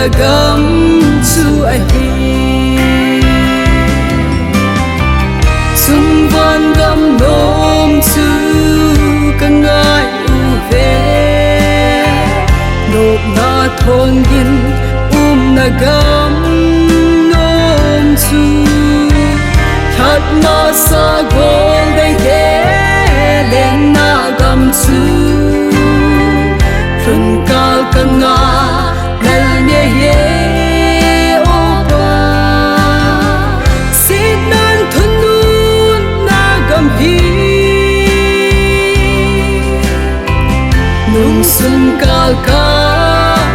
nagam chu a hi Chung vangam nomchu kangai u ve nop na thongin nagam nomchu khat na sa gol dei de len nagam chu run kal kanga nal ne ye opa sit nan thunun nagam hi nung sun kal ka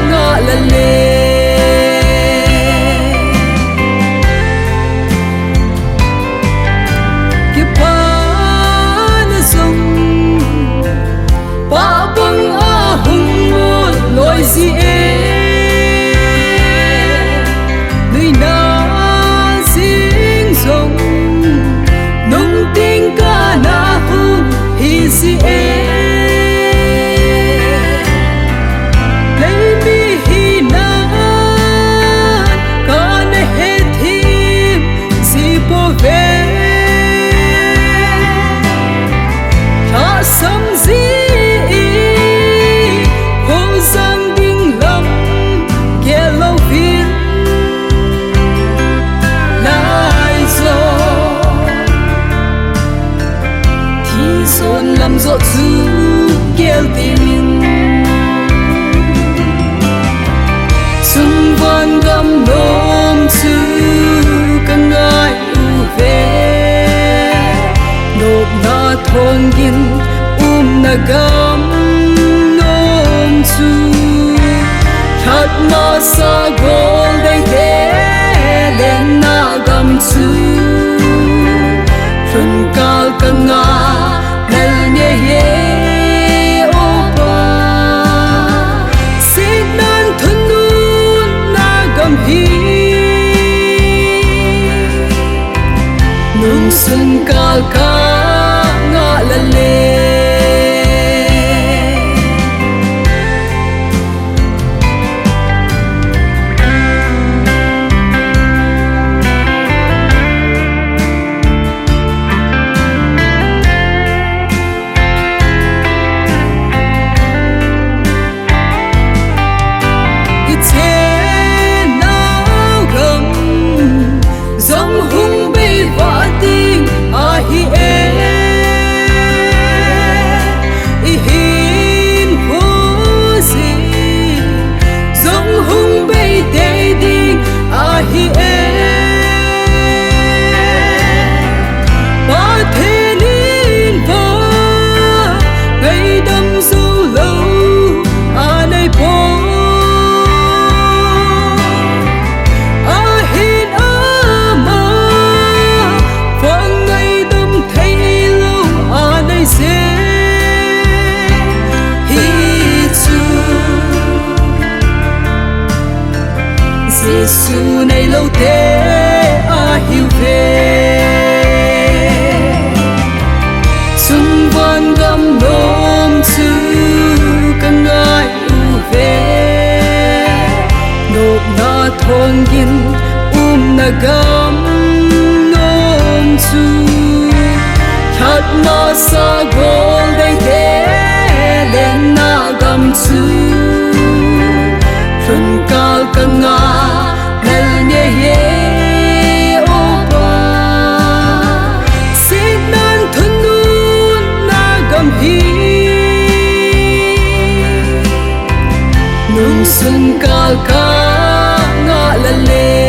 nga la le Kipana song pa bang a hung mot loi si e nui na sing song nung ting ka na hung hi si e Lam zo zu gel tin Chung vangam nomchu kangai u ve nop na thongin nagam nomchu khat na sa gol dei de len nagam chu run kal kanga Sun kal ka nga la le Giêsu này lâu thế a hiu về Chung vangam nomchu kangai u ve nop na thongin nagam nomchu khat na sa gol dei de len nagam chu run kal kanga nal ne ye opa sit nan thunun nagam hi nung sun kal ka nga la le